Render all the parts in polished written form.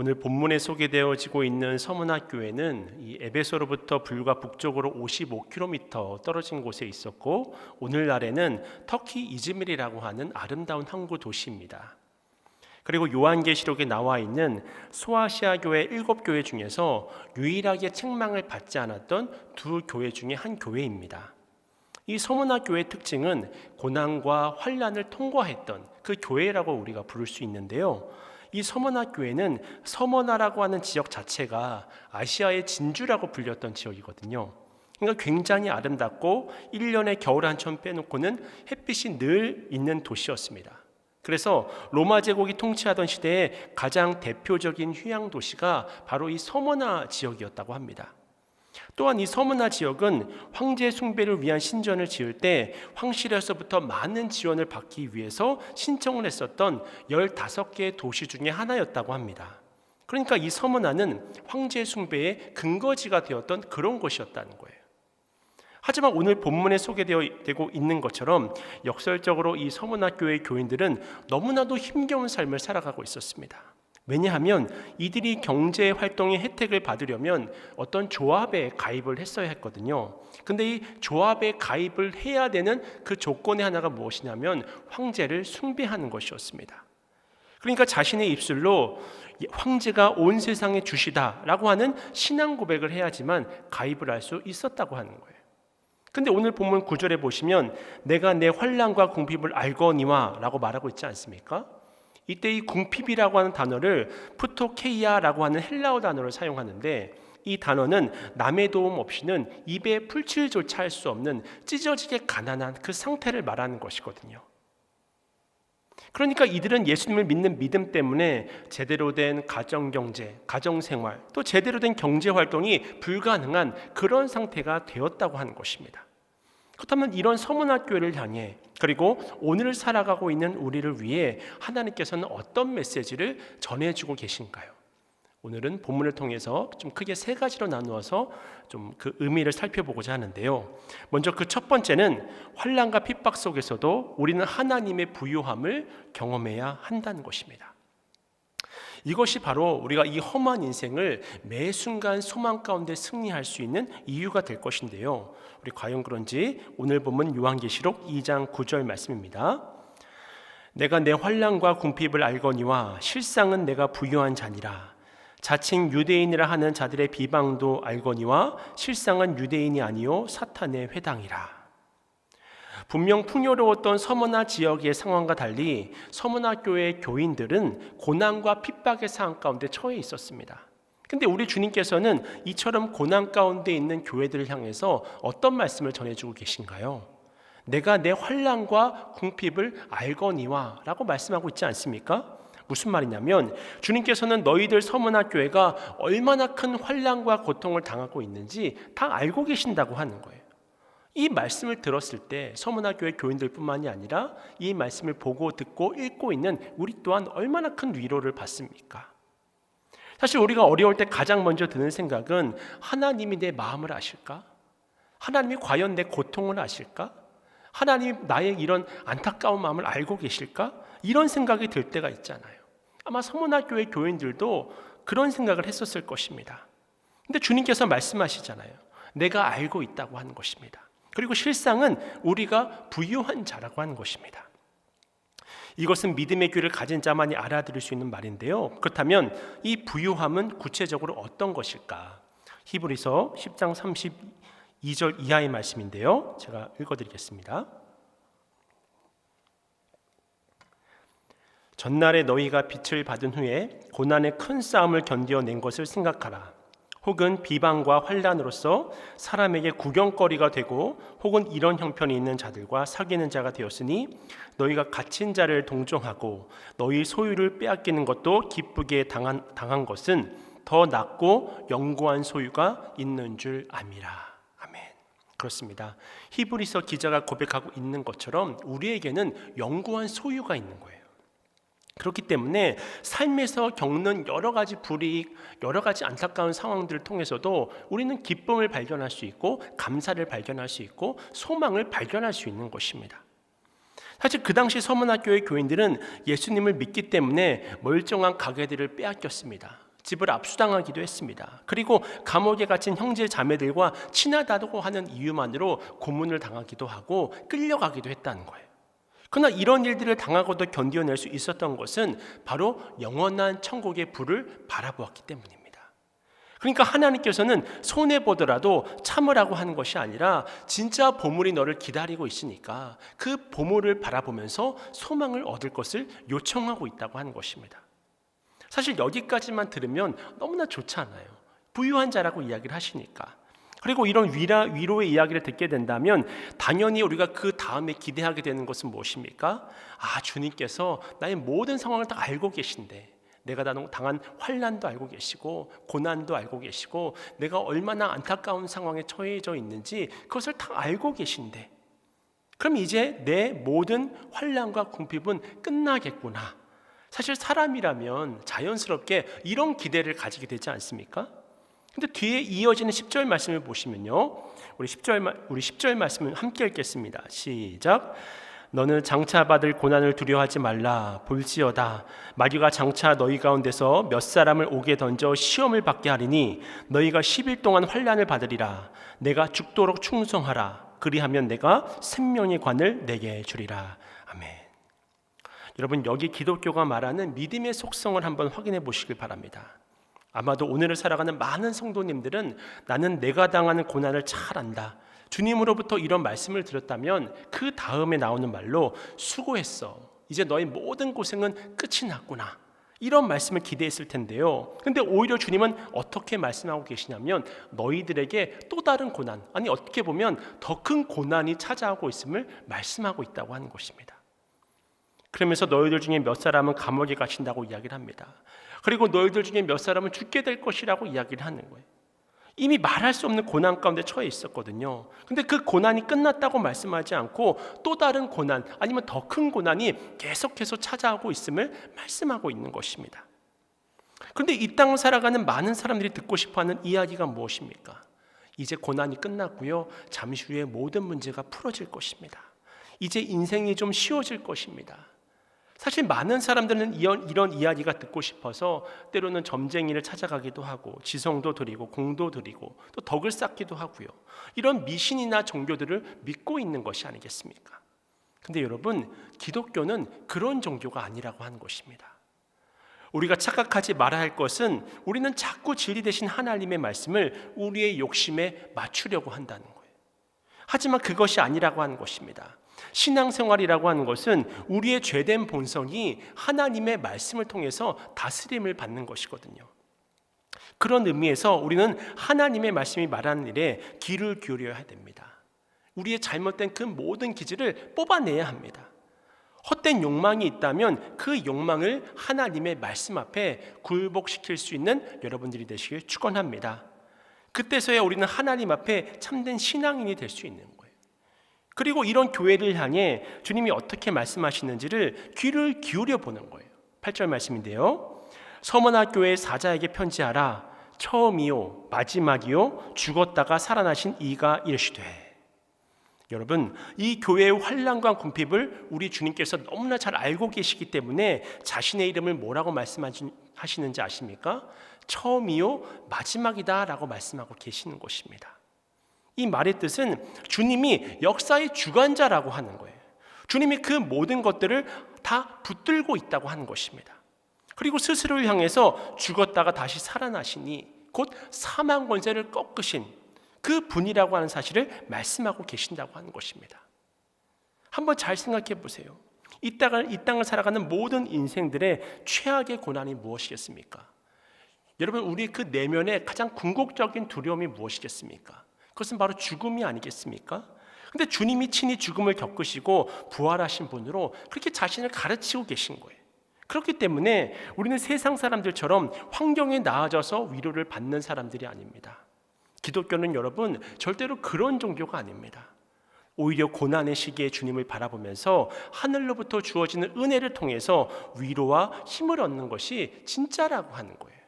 오늘 본문에 소개되어지고 있는 서문학교회는 이 에베소로부터 불과 북쪽으로 55km 떨어진 곳에 있었고, 오늘날에는 터키 이즈밀이라고 하는 아름다운 항구 도시입니다. 그리고 요한계시록에 나와 있는 소아시아 교회 7교회 중에서 유일하게 책망을 받지 않았던 두 교회 중에 한 교회입니다. 이 서문학교회의 특징은 고난과 환난을 통과했던 그 교회라고 우리가 부를 수 있는데요, 이 서머나교회는 서머나라고 하는 지역 자체가 아시아의 진주라고 불렸던 지역이거든요. 그러니까 굉장히 아름답고 1년에 겨울 한천 빼놓고는 햇빛이 늘 있는 도시였습니다. 그래서 로마 제국이 통치하던 시대에 가장 대표적인 휴양 도시가 바로 이 서머나 지역이었다고 합니다. 또한 이 서머나 지역은 황제 숭배를 위한 신전을 지을 때 황실에서부터 많은 지원을 받기 위해서 신청을 했었던 15개의 도시 중에 하나였다고 합니다. 그러니까 이 서머나는 황제 숭배의 근거지가 되었던 그런 곳이었다는 거예요. 하지만 오늘 본문에 소개되고 있는 것처럼 역설적으로 이 서머나 교회 교인들은 너무나도 힘겨운 삶을 살아가고 있었습니다. 왜냐하면 이들이 경제 활동의 혜택을 받으려면 어떤 조합에 가입을 했어야 했거든요. 근데 이 조합에 가입을 해야 되는 그 조건의 하나가 무엇이냐면 황제를 숭배하는 것이었습니다. 그러니까 자신의 입술로 황제가 온 세상의 주시다라고 하는 신앙 고백을 해야지만 가입을 할 수 있었다고 하는 거예요. 근데 오늘 본문 9절에 보시면 내가 내 환난과 궁핍을 알거니와 라고 말하고 있지 않습니까? 이때 이 궁핍이라고 하는 단어를 푸토케이아라고 하는 헬라어 단어를 사용하는데, 이 단어는 남의 도움 없이는 입에 풀칠조차 할 수 없는 찢어지게 가난한 그 상태를 말하는 것이거든요. 그러니까 이들은 예수님을 믿는 믿음 때문에 제대로 된 가정경제, 가정생활, 또 제대로 된 경제활동이 불가능한 그런 상태가 되었다고 하는 것입니다. 그렇다면 이런 서문학교를 향해, 그리고 오늘 살아가고 있는 우리를 위해 하나님께서는 어떤 메시지를 전해주고 계신가요? 오늘은 본문을 통해서 좀 크게 세 가지로 나누어서 좀 그 의미를 살펴보고자 하는데요. 먼저 그 첫 번째는 환난과 핍박 속에서도 우리는 하나님의 부유함을 경험해야 한다는 것입니다. 이것이 바로 우리가 이 험한 인생을 매 순간 소망 가운데 승리할 수 있는 이유가 될 것인데요, 우리 과연 그런지 오늘 본문 요한계시록 2장 9절 말씀입니다. 내가 내 환난과 궁핍을 알거니와 실상은 내가 부유한 자니라. 자칭 유대인이라 하는 자들의 비방도 알거니와 실상은 유대인이 아니요 사탄의 회당이라. 분명 풍요로웠던 서머나 지역의 상황과 달리 서머나 교회의 교인들은 고난과 핍박의 상황 가운데 처해 있었습니다. 근데 우리 주님께서는 이처럼 고난 가운데 있는 교회들을 향해서 어떤 말씀을 전해주고 계신가요? 내가 내 환난과 궁핍을 알거니와 라고 말씀하고 있지 않습니까? 무슨 말이냐면 주님께서는 너희들 서머나 교회가 얼마나 큰 환난과 고통을 당하고 있는지 다 알고 계신다고 하는 거예요. 이 말씀을 들었을 때 서머나 교회 교인들뿐만이 아니라 이 말씀을 보고 듣고 읽고 있는 우리 또한 얼마나 큰 위로를 받습니까? 사실 우리가 어려울 때 가장 먼저 드는 생각은 하나님이 내 마음을 아실까? 하나님이 과연 내 고통을 아실까? 하나님이 나의 이런 안타까운 마음을 알고 계실까? 이런 생각이 들 때가 있잖아요. 아마 서머나 교회 교인들도 그런 생각을 했었을 것입니다. 근데 주님께서 말씀하시잖아요. 내가 알고 있다고 하는 것입니다. 그리고 실상은 우리가 부유한 자라고 하는 것입니다. 이것은 믿음의 귀를 가진 자만이 알아들을 수 있는 말인데요, 그렇다면 이 부유함은 구체적으로 어떤 것일까? 히브리서 10장 32절 이하의 말씀인데요, 제가 읽어드리겠습니다. 전날에 너희가 빛을 받은 후에 고난의 큰 싸움을 견뎌낸 것을 생각하라. 혹은 비방과 환난으로서 사람에게 구경거리가 되고 혹은 이런 형편이 있는 자들과 사귀는 자가 되었으니 너희가 갇힌 자를 동정하고 너희 소유를 빼앗기는 것도 기쁘게 당한 것은 더 낫고 영구한 소유가 있는 줄 암이라. 아멘. 그렇습니다. 히브리서 기자가 고백하고 있는 것처럼 우리에게는 영구한 소유가 있는 거예요. 그렇기 때문에 삶에서 겪는 여러 가지 불이익, 여러 가지 안타까운 상황들을 통해서도 우리는 기쁨을 발견할 수 있고 감사를 발견할 수 있고 소망을 발견할 수 있는 것입니다. 사실 그 당시 서문학교의 교인들은 예수님을 믿기 때문에 멀쩡한 가게들을 빼앗겼습니다. 집을 압수당하기도 했습니다. 그리고 감옥에 갇힌 형제 자매들과 친하다고 하는 이유만으로 고문을 당하기도 하고 끌려가기도 했다는 거예요. 그러나 이런 일들을 당하고도 견뎌낼 수 있었던 것은 바로 영원한 천국의 불을 바라보았기 때문입니다. 그러니까 하나님께서는 손해보더라도 참으라고 하는 것이 아니라 진짜 보물이 너를 기다리고 있으니까 그 보물을 바라보면서 소망을 얻을 것을 요청하고 있다고 하는 것입니다. 사실 여기까지만 들으면 너무나 좋지 않아요. 부유한 자라고 이야기를 하시니까. 그리고 이런 위로의 이야기를 듣게 된다면 당연히 우리가 그 다음에 기대하게 되는 것은 무엇입니까? 주님께서 나의 모든 상황을 다 알고 계신데, 내가 당한 환난도 알고 계시고 고난도 알고 계시고 내가 얼마나 안타까운 상황에 처해져 있는지 그것을 다 알고 계신데, 그럼 이제 내 모든 환난과 궁핍은 끝나겠구나. 사실 사람이라면 자연스럽게 이런 기대를 가지게 되지 않습니까? 근데 뒤에 이어지는 10절 말씀을 보시면요, 우리 10절 말씀을 함께 읽겠습니다. 시작. 너는 장차 받을 고난을 두려워하지 말라. 볼지어다 마귀가 장차 너희 가운데서 몇 사람을 옥에 던져 시험을 받게 하리니 너희가 10일 동안 환난을 받으리라. 내가 죽도록 충성하라. 그리하면 내가 생명의 관을 내게 주리라. 아멘. 여러분, 여기 기독교가 말하는 믿음의 속성을 한번 확인해 보시길 바랍니다. 아마도 오늘을 살아가는 많은 성도님들은 나는 내가 당하는 고난을 잘 안다, 주님으로부터 이런 말씀을 들었다면 그 다음에 나오는 말로 수고했어, 이제 너의 모든 고생은 끝이 났구나, 이런 말씀을 기대했을 텐데요. 근데 오히려 주님은 어떻게 말씀하고 계시냐면 너희들에게 또 다른 고난, 아니 어떻게 보면 더 큰 고난이 찾아오고 있음을 말씀하고 있다고 하는 것입니다. 그러면서 너희들 중에 몇 사람은 감옥에 갇힌다고 이야기를 합니다. 그리고 너희들 중에 몇 사람은 죽게 될 것이라고 이야기를 하는 거예요. 이미 말할 수 없는 고난 가운데 처해 있었거든요. 근데 그 고난이 끝났다고 말씀하지 않고 또 다른 고난, 아니면 더 큰 고난이 계속해서 찾아오고 있음을 말씀하고 있는 것입니다. 그런데 이 땅을 살아가는 많은 사람들이 듣고 싶어하는 이야기가 무엇입니까? 이제 고난이 끝났고요, 잠시 후에 모든 문제가 풀어질 것입니다. 이제 인생이 좀 쉬워질 것입니다. 사실 많은 사람들은 이런 이야기가 듣고 싶어서 때로는 점쟁이를 찾아가기도 하고 지성도 드리고 공도 드리고 또 덕을 쌓기도 하고요, 이런 미신이나 종교들을 믿고 있는 것이 아니겠습니까? 근데 여러분, 기독교는 그런 종교가 아니라고 하는 것입니다. 우리가 착각하지 말아야 할 것은 우리는 자꾸 진리 되신 하나님의 말씀을 우리의 욕심에 맞추려고 한다는 거예요. 하지만 그것이 아니라고 하는 것입니다. 신앙생활이라고 하는 것은 우리의 죄된 본성이 하나님의 말씀을 통해서 다스림을 받는 것이거든요. 그런 의미에서 우리는 하나님의 말씀이 말하는 일에 귀를 기울여야 됩니다. 우리의 잘못된 그 모든 기질을 뽑아내야 합니다. 헛된 욕망이 있다면 그 욕망을 하나님의 말씀 앞에 굴복시킬 수 있는 여러분들이 되시길 축원합니다. 그때서야 우리는 하나님 앞에 참된 신앙인이 될 수 있는 거예요. 그리고 이런 교회를 향해 주님이 어떻게 말씀하시는지를 귀를 기울여 보는 거예요. 8절 말씀인데요, 서머나교회 사자에게 편지하라. 처음이요 마지막이요 죽었다가 살아나신 이가 이르시되. 여러분, 이 교회의 환난과 궁핍을 우리 주님께서 너무나 잘 알고 계시기 때문에 자신의 이름을 뭐라고 말씀하시는지 아십니까? 처음이요 마지막이다 라고 말씀하고 계시는 것입니다. 이 말의 뜻은 주님이 역사의 주관자라고 하는 거예요. 주님이 그 모든 것들을 다 붙들고 있다고 하는 것입니다. 그리고 스스로를 향해서 죽었다가 다시 살아나시니 곧 사망 권세를 꺾으신 그 분이라고 하는 사실을 말씀하고 계신다고 하는 것입니다. 한번 잘 생각해 보세요. 이 땅을 살아가는 모든 인생들의 최악의 고난이 무엇이겠습니까? 여러분, 우리 그 내면의 가장 궁극적인 두려움이 무엇이겠습니까? 그것은 바로 죽음이 아니겠습니까? 근데 주님이 친히 죽음을 겪으시고 부활하신 분으로 그렇게 자신을 가르치고 계신 거예요. 그렇기 때문에 우리는 세상 사람들처럼 환경에 나아져서 위로를 받는 사람들이 아닙니다. 기독교는 여러분 절대로 그런 종교가 아닙니다. 오히려 고난의 시기에 주님을 바라보면서 하늘로부터 주어지는 은혜를 통해서 위로와 힘을 얻는 것이 진짜라고 하는 거예요.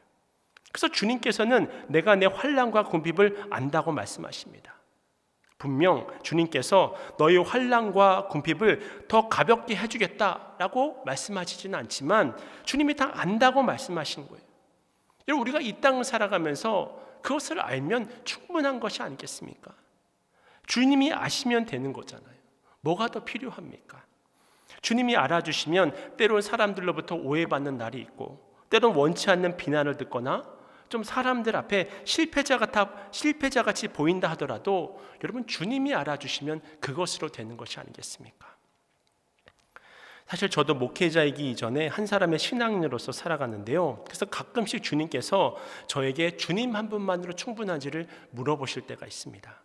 그래서 주님께서는 내가 내 환난과 궁핍을 안다고 말씀하십니다. 분명 주님께서 너의 환난과 궁핍을 더 가볍게 해주겠다라고 말씀하시지는 않지만 주님이 다 안다고 말씀하신 거예요. 여러분, 우리가 이 땅을 살아가면서 그것을 알면 충분한 것이 아니겠습니까? 주님이 아시면 되는 거잖아요. 뭐가 더 필요합니까? 주님이 알아주시면 때론 사람들로부터 오해받는 날이 있고, 때론 원치 않는 비난을 듣거나 좀 사람들 앞에 실패자같이 보인다 하더라도 여러분, 주님이 알아주시면 그것으로 되는 것이 아니겠습니까? 사실 저도 목회자이기 이전에 한 사람의 신앙인으로서 살아갔는데요. 그래서 가끔씩 주님께서 저에게 주님 한 분만으로 충분한지를 물어보실 때가 있습니다.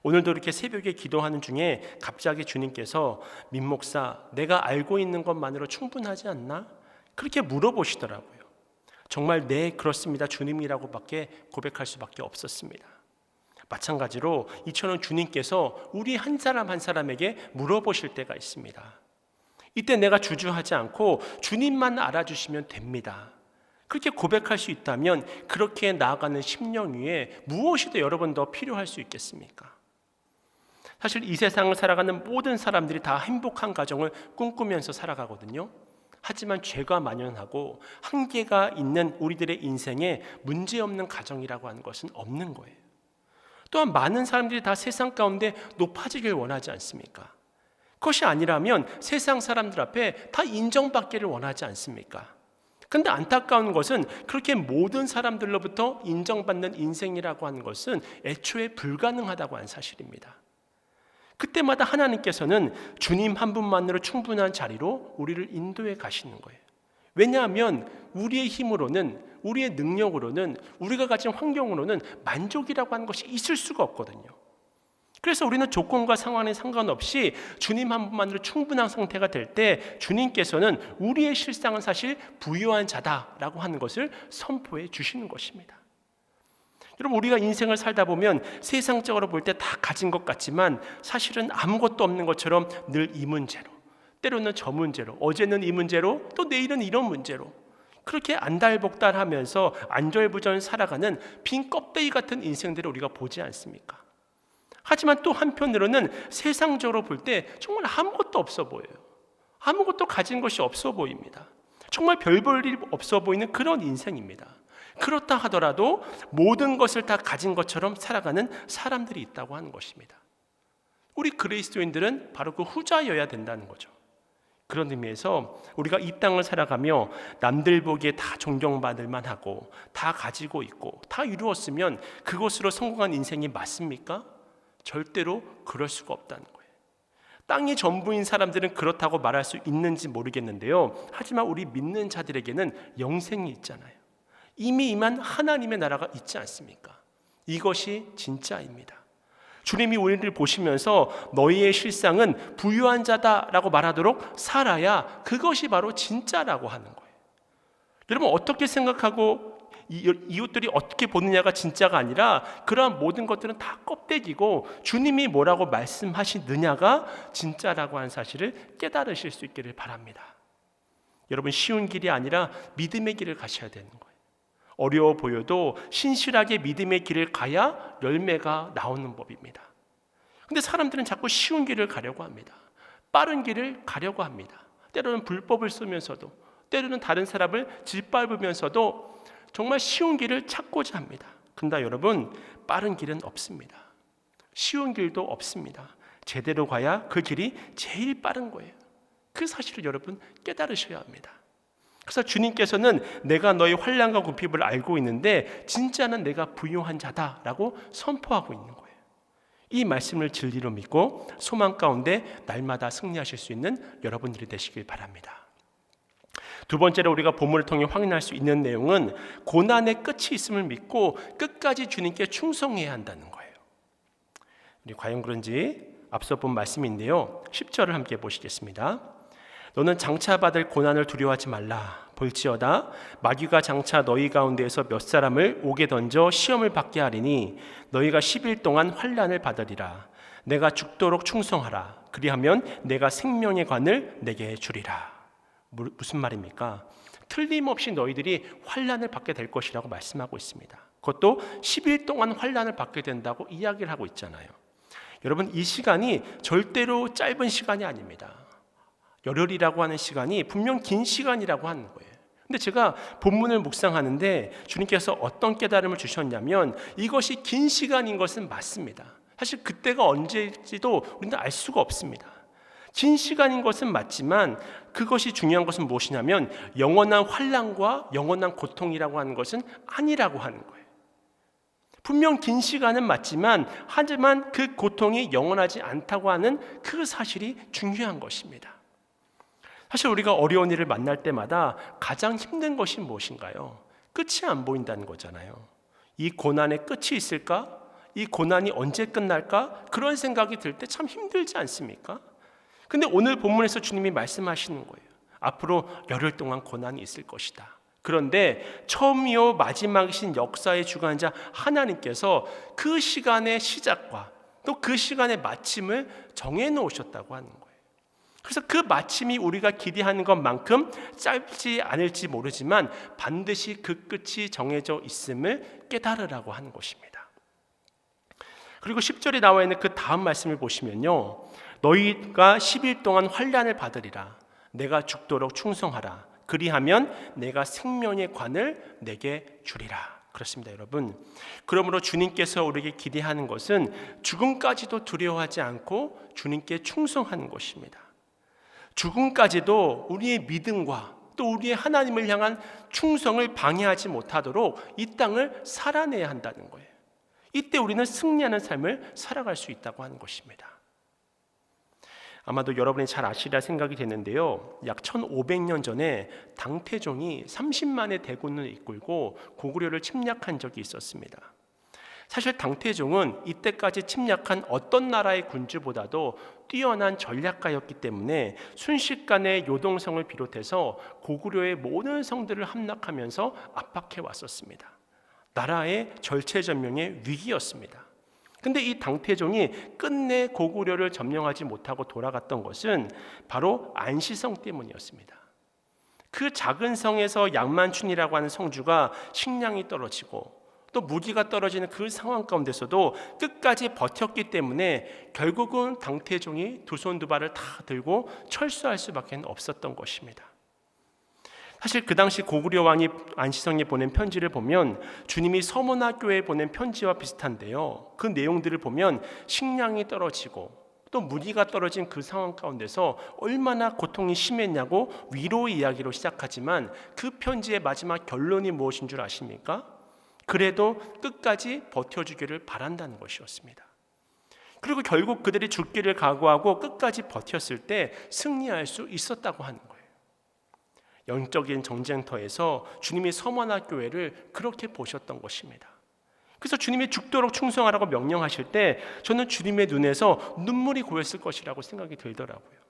오늘도 이렇게 새벽에 기도하는 중에 갑자기 주님께서 민 목사, 내가 알고 있는 것만으로 충분하지 않나? 그렇게 물어보시더라고요. 정말 네, 그렇습니다, 주님이라고밖에 고백할 수밖에 없었습니다. 마찬가지로 이처럼 주님께서 우리 한 사람 한 사람에게 물어보실 때가 있습니다. 이때 내가 주저하지 않고 주님만 알아주시면 됩니다. 그렇게 고백할 수 있다면 그렇게 나아가는 심령 위에 무엇이 더 여러분 더 필요할 수 있겠습니까? 사실 이 세상을 살아가는 모든 사람들이 다 행복한 가정을 꿈꾸면서 살아가거든요. 하지만 죄가 만연하고 한계가 있는 우리들의 인생에 문제없는 가정이라고 하는 것은 없는 거예요. 또한 많은 사람들이 다 세상 가운데 높아지길 원하지 않습니까? 그것이 아니라면 세상 사람들 앞에 다 인정받기를 원하지 않습니까? 근데 안타까운 것은 그렇게 모든 사람들로부터 인정받는 인생이라고 하는 것은 애초에 불가능하다고 하는 사실입니다. 그때마다 하나님께서는 주님 한 분만으로 충분한 자리로 우리를 인도해 가시는 거예요. 왜냐하면 우리의 힘으로는, 우리의 능력으로는, 우리가 가진 환경으로는 만족이라고 하는 것이 있을 수가 없거든요. 그래서 우리는 조건과 상황에 상관없이 주님 한 분만으로 충분한 상태가 될 때 주님께서는 우리의 실상은 사실 부유한 자다라고 하는 것을 선포해 주시는 것입니다. 여러분, 우리가 인생을 살다 보면 세상적으로 볼 때 다 가진 것 같지만 사실은 아무것도 없는 것처럼 늘 이 문제로, 때로는 저 문제로, 어제는 이 문제로, 또 내일은 이런 문제로 그렇게 안달복달하면서 안절부절 살아가는 빈 껍데기 같은 인생들을 우리가 보지 않습니까? 하지만 또 한편으로는 세상적으로 볼 때 정말 아무것도 없어 보여요. 아무것도 가진 것이 없어 보입니다. 정말 별 볼 일 없어 보이는 그런 인생입니다. 그렇다 하더라도 모든 것을 다 가진 것처럼 살아가는 사람들이 있다고 하는 것입니다. 우리 그리스도인들은 바로 그 후자여야 된다는 거죠. 그런 의미에서 우리가 이 땅을 살아가며 남들 보기에 다 존경받을 만하고 다 가지고 있고 다 이루었으면 그것으로 성공한 인생이 맞습니까? 절대로 그럴 수가 없다는 거예요. 땅이 전부인 사람들은 그렇다고 말할 수 있는지 모르겠는데요. 하지만 우리 믿는 자들에게는 영생이 있잖아요. 이미 임한 하나님의 나라가 있지 않습니까? 이것이 진짜입니다. 주님이 우리를 보시면서 너희의 실상은 부유한 자다라고 말하도록 살아야 그것이 바로 진짜라고 하는 거예요. 여러분, 어떻게 생각하고 이웃들이 어떻게 보느냐가 진짜가 아니라 그러한 모든 것들은 다 껍데기고 주님이 뭐라고 말씀하시느냐가 진짜라고 하는 사실을 깨달으실 수 있기를 바랍니다. 여러분, 쉬운 길이 아니라 믿음의 길을 가셔야 되는 거예요. 어려워 보여도 신실하게 믿음의 길을 가야 열매가 나오는 법입니다. 근데 사람들은 자꾸 쉬운 길을 가려고 합니다. 빠른 길을 가려고 합니다. 때로는 불법을 쓰면서도, 때로는 다른 사람을 짓밟으면서도 정말 쉬운 길을 찾고자 합니다. 근데 여러분, 빠른 길은 없습니다. 쉬운 길도 없습니다. 제대로 가야 그 길이 제일 빠른 거예요. 그 사실을 여러분 깨달으셔야 합니다. 그래서 주님께서는 내가 너의 환난과 궁핍을 알고 있는데 진짜는 내가 부유한 자다라고 선포하고 있는 거예요. 이 말씀을 진리로 믿고 소망 가운데 날마다 승리하실 수 있는 여러분들이 되시길 바랍니다. 두 번째로 우리가 본문을 통해 확인할 수 있는 내용은 고난의 끝이 있음을 믿고 끝까지 주님께 충성해야 한다는 거예요. 우리 과연 그런지 앞서 본 말씀인데요. 10절을 함께 보시겠습니다. 너는 장차 받을 고난을 두려워하지 말라. 볼지어다 마귀가 장차 너희 가운데에서 몇 사람을 옥에 던져 시험을 받게 하리니 너희가 10일 동안 환난을 받으리라. 내가 죽도록 충성하라. 그리하면 내가 생명의 관을 내게 주리라. 무슨 말입니까? 틀림없이 너희들이 환난을 받게 될 것이라고 말씀하고 있습니다. 그것도 10일 동안 환난을 받게 된다고 이야기를 하고 있잖아요. 여러분, 이 시간이 절대로 짧은 시간이 아닙니다. 열흘이라고 하는 시간이 분명 긴 시간이라고 하는 거예요. 근데 제가 본문을 묵상하는데 주님께서 어떤 깨달음을 주셨냐면 이것이 긴 시간인 것은 맞습니다. 사실 그때가 언제일지도 우리는 알 수가 없습니다. 긴 시간인 것은 맞지만 그것이 중요한 것은 무엇이냐면 영원한 환난과 영원한 고통이라고 하는 것은 아니라고 하는 거예요. 분명 긴 시간은 맞지만 하지만 그 고통이 영원하지 않다고 하는 그 사실이 중요한 것입니다. 사실 우리가 어려운 일을 만날 때마다 가장 힘든 것이 무엇인가요? 끝이 안 보인다는 거잖아요. 이 고난의 끝이 있을까? 이 고난이 언제 끝날까? 그런 생각이 들 때 참 힘들지 않습니까? 근데 오늘 본문에서 주님이 말씀하시는 거예요. 앞으로 열흘 동안 고난이 있을 것이다. 그런데 처음이요 마지막이신 역사의 주관자 하나님께서 그 시간의 시작과 또 그 시간의 마침을 정해 놓으셨다고 하는 거예요. 그래서 그 마침이 우리가 기대하는 것만큼 짧지 않을지 모르지만 반드시 그 끝이 정해져 있음을 깨달으라고 하는 것입니다. 그리고 10절에 나와 있는 그 다음 말씀을 보시면요, 너희가 10일 동안 환난을 받으리라. 내가 죽도록 충성하라. 그리하면 내가 생명의 관을 내게 주리라. 그렇습니다, 여러분. 그러므로 주님께서 우리에게 기대하는 것은 죽음까지도 두려워하지 않고 주님께 충성하는 것입니다. 죽음까지도 우리의 믿음과 또 우리의 하나님을 향한 충성을 방해하지 못하도록 이 땅을 살아내야 한다는 거예요. 이때 우리는 승리하는 삶을 살아갈 수 있다고 하는 것입니다. 아마도 여러분이 잘 아시리라 생각이 되는데요, 약 1500년 전에 당태종이 30만의 대군을 이끌고 고구려를 침략한 적이 있었습니다. 사실 당태종은 이때까지 침략한 어떤 나라의 군주보다도 뛰어난 전략가였기 때문에 순식간에 요동성을 비롯해서 고구려의 모든 성들을 함락하면서 압박해 왔었습니다. 나라의 절체절명의 위기였습니다. 근데 이 당태종이 끝내 고구려를 점령하지 못하고 돌아갔던 것은 바로 안시성 때문이었습니다. 그 작은 성에서 양만춘이라고 하는 성주가 식량이 떨어지고 또 무기가 떨어지는 그 상황 가운데서도 끝까지 버텼기 때문에 결국은 당태종이 두 손 두 발을 다 들고 철수할 수밖에 없었던 것입니다. 사실 그 당시 고구려 왕이 안시성에 보낸 편지를 보면 주님이 서문화교회에 보낸 편지와 비슷한데요, 그 내용들을 보면 식량이 떨어지고 또 무기가 떨어진 그 상황 가운데서 얼마나 고통이 심했냐고 위로의 이야기로 시작하지만 그 편지의 마지막 결론이 무엇인 줄 아십니까? 그래도 끝까지 버텨주기를 바란다는 것이었습니다. 그리고 결국 그들이 죽기를 각오하고 끝까지 버텼을 때 승리할 수 있었다고 하는 거예요. 영적인 전쟁터에서 주님이 서문화교회를 그렇게 보셨던 것입니다. 그래서 주님이 죽도록 충성하라고 명령하실 때 저는 주님의 눈에서 눈물이 고였을 것이라고 생각이 들더라고요.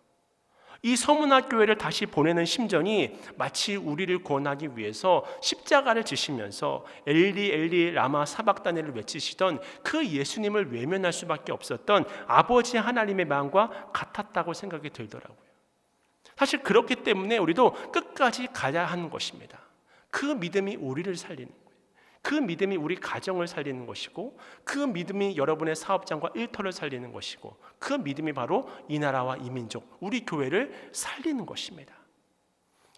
이 서문화교회를 다시 보내는 심정이 마치 우리를 구원하기 위해서 십자가를 지시면서 엘리 엘리 라마 사박다니를 외치시던 그 예수님을 외면할 수밖에 없었던 아버지 하나님의 마음과 같았다고 생각이 들더라고요. 사실 그렇기 때문에 우리도 끝까지 가야 하는 것입니다. 그 믿음이 우리를 살리는 거예요. 그 믿음이 우리 가정을 살리는 것이고, 그 믿음이 여러분의 사업장과 일터를 살리는 것이고, 그 믿음이 바로 이 나라와 이 민족, 우리 교회를 살리는 것입니다.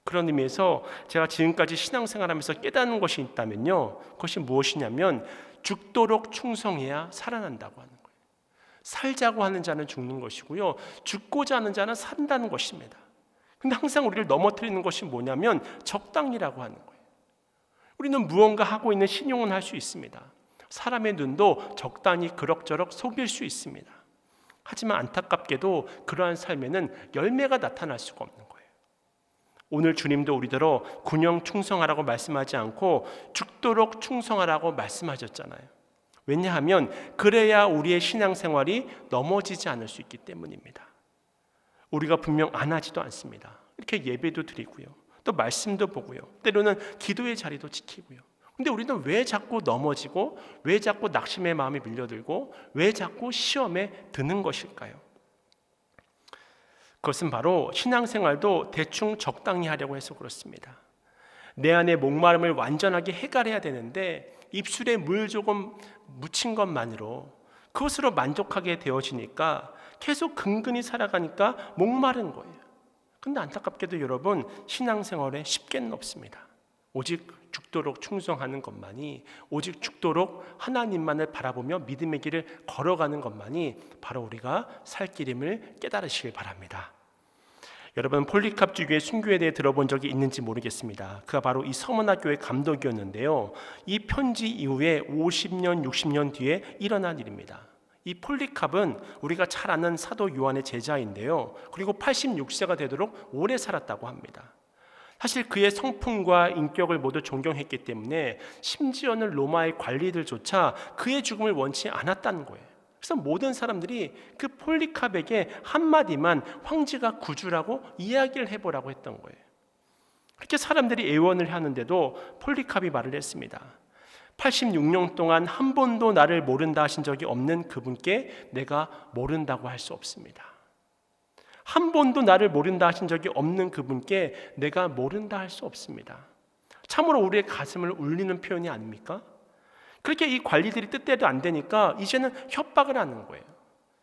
그런 의미에서 제가 지금까지 신앙생활하면서 깨닫는 것이 있다면요, 그것이 무엇이냐면 죽도록 충성해야 살아난다고 하는 거예요. 살자고 하는 자는 죽는 것이고요, 죽고자 하는 자는 산다는 것입니다. 근데 항상 우리를 넘어뜨리는 것이 뭐냐면 적당이라고 하는 거예요. 우리는 무언가 하고 있는 신용은 할 수 있습니다. 사람의 눈도 적당히 그럭저럭 속일 수 있습니다. 하지만 안타깝게도 그러한 삶에는 열매가 나타날 수가 없는 거예요. 오늘 주님도 우리더러 군영 충성하라고 말씀하지 않고 죽도록 충성하라고 말씀하셨잖아요. 왜냐하면 그래야 우리의 신앙생활이 넘어지지 않을 수 있기 때문입니다. 우리가 분명 안 하지도 않습니다. 이렇게 예배도 드리고요, 또 말씀도 보고요, 때로는 기도의 자리도 지키고요. 근데 우리는 왜 자꾸 넘어지고, 왜 자꾸 낙심의 마음이 밀려들고, 왜 자꾸 시험에 드는 것일까요? 그것은 바로 신앙생활도 대충 적당히 하려고 해서 그렇습니다. 내 안에 목마름을 완전하게 해결해야 되는데 입술에 물 조금 묻힌 것만으로 그것으로 만족하게 되어지니까 계속 근근히 살아가니까 목마른 거예요. 근데 안타깝게도 여러분, 신앙생활에 쉽게는 없습니다. 오직 죽도록 충성하는 것만이, 오직 죽도록 하나님만을 바라보며 믿음의 길을 걸어가는 것만이 바로 우리가 살 길임을 깨달으시길 바랍니다. 여러분, 폴리캅 주교의 순교에 대해 들어본 적이 있는지 모르겠습니다. 그가 바로 이 서문화교회 감독이었는데요, 이 편지 이후에 50년, 60년 뒤에 일어난 일입니다. 이 폴리캅은 우리가 잘 아는 사도 요한의 제자인데요, 그리고 86세가 되도록 오래 살았다고 합니다. 사실 그의 성품과 인격을 모두 존경했기 때문에 심지어는 로마의 관리들조차 그의 죽음을 원치 않았다는 거예요. 그래서 모든 사람들이 그 폴리캅에게 한마디만 황제가 구주라고 이야기를 해보라고 했던 거예요. 그렇게 사람들이 애원을 하는데도 폴리캅이 말을 했습니다. 86년 동안 한 번도 나를 모른다 하신 적이 없는 그분께 내가 모른다고 할 수 없습니다. 한 번도 나를 모른다 하신 적이 없는 그분께 내가 모른다 할 수 없습니다. 참으로 우리의 가슴을 울리는 표현이 아닙니까? 그렇게 이 관리들이 뜻대로 안 되니까 이제는 협박을 하는 거예요.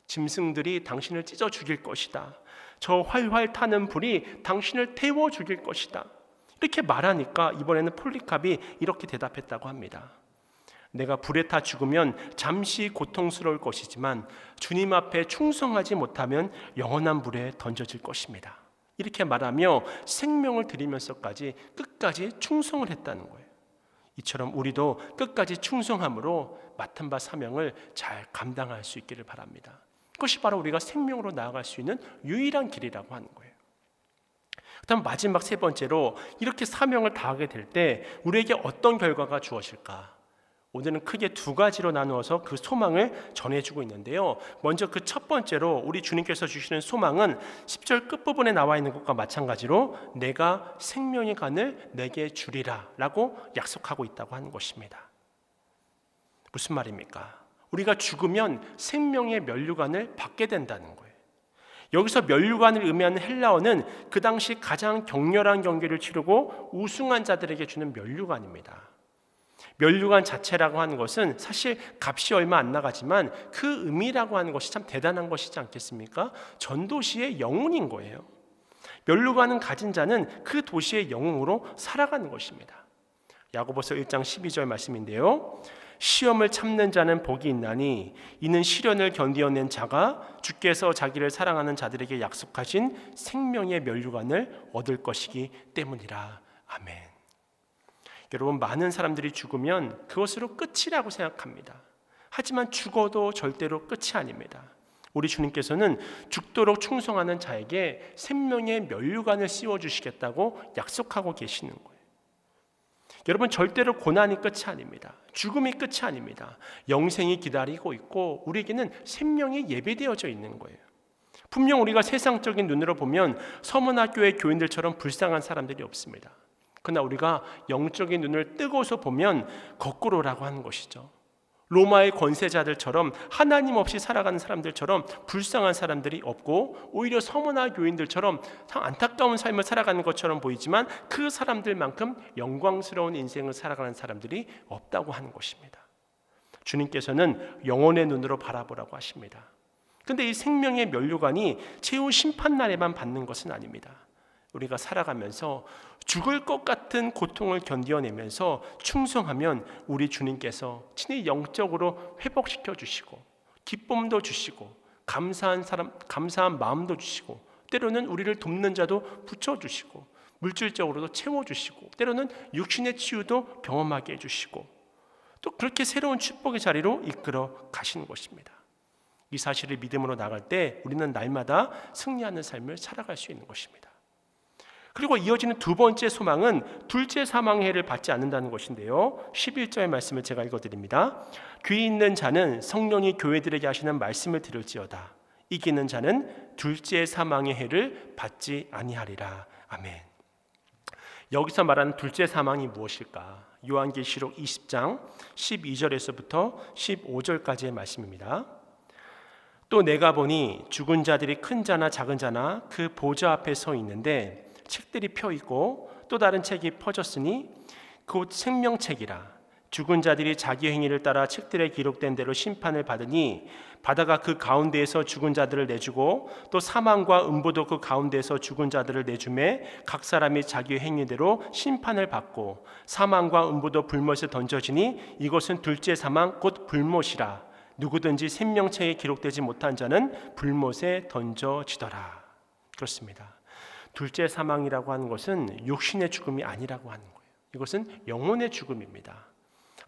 짐승들이 당신을 찢어 죽일 것이다. 저 활활 타는 불이 당신을 태워 죽일 것이다. 이렇게 말하니까 이번에는 폴리캅이 이렇게 대답했다고 합니다. 내가 불에 타 죽으면 잠시 고통스러울 것이지만 주님 앞에 충성하지 못하면 영원한 불에 던져질 것입니다. 이렇게 말하며 생명을 드리면서까지 끝까지 충성을 했다는 거예요. 이처럼 우리도 끝까지 충성함으로 맡은 바 사명을 잘 감당할 수 있기를 바랍니다. 그것이 바로 우리가 생명으로 나아갈 수 있는 유일한 길이라고 하는 거예요. 그다음 마지막 세 번째로, 이렇게 사명을 다하게 될 때 우리에게 어떤 결과가 주어질까? 오늘은 크게 두 가지로 나누어서 그 소망을 전해주고 있는데요, 먼저 그 첫 번째로 우리 주님께서 주시는 소망은 10절 끝부분에 나와 있는 것과 마찬가지로 내가 생명의 간을 내게 주리라 라고 약속하고 있다고 하는 것입니다. 무슨 말입니까? 우리가 죽으면 생명의 면류관을 받게 된다는 거예요. 여기서 면류관을 의미하는 헬라어는 그 당시 가장 격렬한 경기를 치르고 우승한 자들에게 주는 면류관입니다. 면류관 자체라고 하는 것은 사실 값이 얼마 안 나가지만 그 의미라고 하는 것이 참 대단한 것이지 않겠습니까? 전도시의 영웅인 거예요. 면류관은 가진 자는 그 도시의 영웅으로 살아가는 것입니다. 야고보서 1장 12절 말씀인데요, 시험을 참는 자는 복이 있나니 이는 시련을 견디어낸 자가 주께서 자기를 사랑하는 자들에게 약속하신 생명의 면류관을 얻을 것이기 때문이라. 아멘. 여러분, 많은 사람들이 죽으면 그것으로 끝이라고 생각합니다. 하지만 죽어도 절대로 끝이 아닙니다. 우리 주님께서는 죽도록 충성하는 자에게 생명의 면류관을 씌워주시겠다고 약속하고 계시는 거예요. 여러분, 절대로 고난이 끝이 아닙니다. 죽음이 끝이 아닙니다. 영생이 기다리고 있고 우리에게는 생명이 예배되어져 있는 거예요. 분명 우리가 세상적인 눈으로 보면 서문화교회 교인들처럼 불쌍한 사람들이 없습니다. 그러나 우리가 영적인 눈을 뜨고서 보면 거꾸로라고 하는 것이죠. 로마의 권세자들처럼 하나님 없이 살아가는 사람들처럼 불쌍한 사람들이 없고, 오히려 서문화 교인들처럼 참 안타까운 삶을 살아가는 것처럼 보이지만 그 사람들만큼 영광스러운 인생을 살아가는 사람들이 없다고 하는 것입니다. 주님께서는 영혼의 눈으로 바라보라고 하십니다. 그런데 이 생명의 면류관이 최후 심판날에만 받는 것은 아닙니다. 우리가 살아가면서 죽을 것 같은 고통을 견뎌내면서 충성하면 우리 주님께서 친히 영적으로 회복시켜 주시고 기쁨도 주시고 감사한 마음도 주시고, 때로는 우리를 돕는 자도 붙여주시고 물질적으로도 채워주시고, 때로는 육신의 치유도 경험하게 해주시고, 또 그렇게 새로운 축복의 자리로 이끌어 가시는 것입니다. 이 사실을 믿음으로 나갈 때 우리는 날마다 승리하는 삶을 살아갈 수 있는 것입니다. 그리고 이어지는 두 번째 소망은 둘째 사망의 해를 받지 않는다는 것인데요, 11절의 말씀을 제가 읽어드립니다. 귀 있는 자는 성령이 교회들에게 하시는 말씀을 들을지어다. 이기는 자는 둘째 사망의 해를 받지 아니하리라. 아멘. 여기서 말하는 둘째 사망이 무엇일까? 요한계시록 20장 12절에서부터 15절까지의 말씀입니다. 또 내가 보니 죽은 자들이 큰 자나 작은 자나 그 보좌 앞에 서 있는데 책들이 펴 있고 또 다른 책이 퍼졌으니 곧 생명책이라. 죽은 자들이 자기 행위를 따라 책들에 기록된 대로 심판을 받으니 바다가 그 가운데에서 죽은 자들을 내주고 또 사망과 음부도 그 가운데에서 죽은 자들을 내주매 각 사람이 자기 행위대로 심판을 받고 사망과 음부도 불못에 던져지니 이것은 둘째 사망 곧 불못이라. 누구든지 생명책에 기록되지 못한 자는 불못에 던져지더라. 그렇습니다. 둘째 사망이라고 하는 것은 육신의 죽음이 아니라고 하는 거예요. 이것은 영혼의 죽음입니다.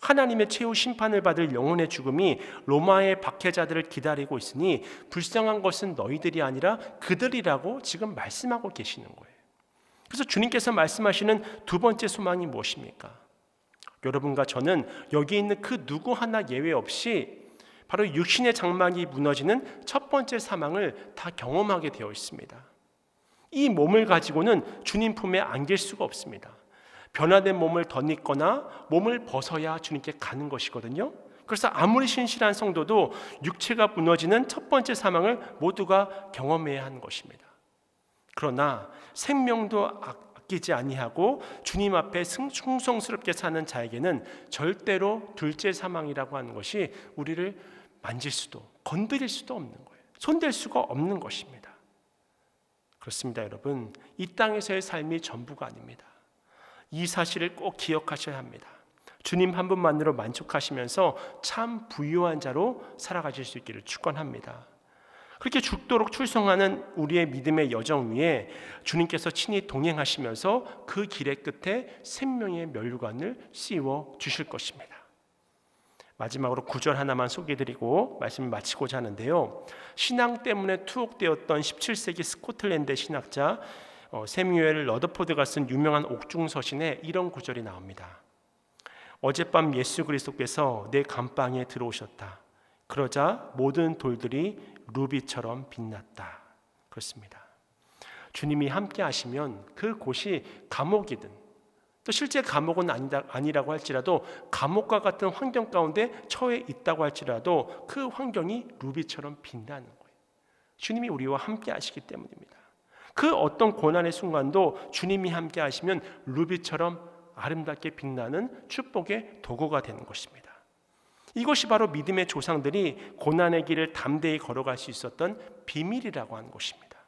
하나님의 최후 심판을 받을 영혼의 죽음이 로마의 박해자들을 기다리고 있으니 불쌍한 것은 너희들이 아니라 그들이라고 지금 말씀하고 계시는 거예요. 그래서 주님께서 말씀하시는 두 번째 소망이 무엇입니까? 여러분과 저는 여기 있는 그 누구 하나 예외 없이 바로 육신의 장막이 무너지는 첫 번째 사망을 다 경험하게 되어 있습니다. 이 몸을 가지고는 주님 품에 안길 수가 없습니다. 변화된 몸을 덧입거나 몸을 벗어야 주님께 가는 것이거든요. 그래서 아무리 신실한 성도도 육체가 무너지는 첫 번째 사망을 모두가 경험해야 하는 것입니다. 그러나 생명도 아끼지 아니하고 주님 앞에 충성스럽게 사는 자에게는 절대로 둘째 사망이라고 하는 것이 우리를 만질 수도 건드릴 수도 없는 거예요. 손댈 수가 없는 것입니다. 그렇습니다, 여러분. 이 땅에서의 삶이 전부가 아닙니다. 이 사실을 꼭 기억하셔야 합니다. 주님 한 분만으로 만족하시면서 참 부유한 자로 살아가실 수 있기를 축원합니다. 그렇게 죽도록 출성하는 우리의 믿음의 여정 위에 주님께서 친히 동행하시면서 그 길의 끝에 생명의 멸류관을 씌워 주실 것입니다. 마지막으로 구절 하나만 소개해드리고 말씀을 마치고자 하는데요. 신앙 때문에 투옥되었던 17세기 스코틀랜드 신학자 세뮤엘 러더포드가 쓴 유명한 옥중서신에 이런 구절이 나옵니다. 어젯밤 예수 그리스도께서 내 감방에 들어오셨다. 그러자 모든 돌들이 루비처럼 빛났다. 그렇습니다. 주님이 함께 하시면 그 곳이 감옥이든 또 실제 감옥은 아니라고 할지라도 감옥과 같은 환경 가운데 처해 있다고 할지라도 그 환경이 루비처럼 빛나는 거예요. 주님이 우리와 함께 하시기 때문입니다. 그 어떤 고난의 순간도 주님이 함께 하시면 루비처럼 아름답게 빛나는 축복의 도구가 되는 것입니다. 이것이 바로 믿음의 조상들이 고난의 길을 담대히 걸어갈 수 있었던 비밀이라고 하는 것입니다.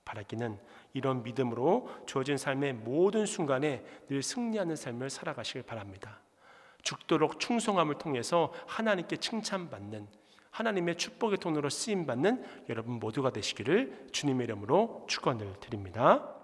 바라기는 이런 믿음으로 주어진 삶의 모든 순간에 늘 승리하는 삶을 살아가시길 바랍니다. 죽도록 충성함을 통해서 하나님께 칭찬받는 하나님의 축복의 통로로 쓰임받는 여러분 모두가 되시기를 주님의 이름으로 축원을 드립니다.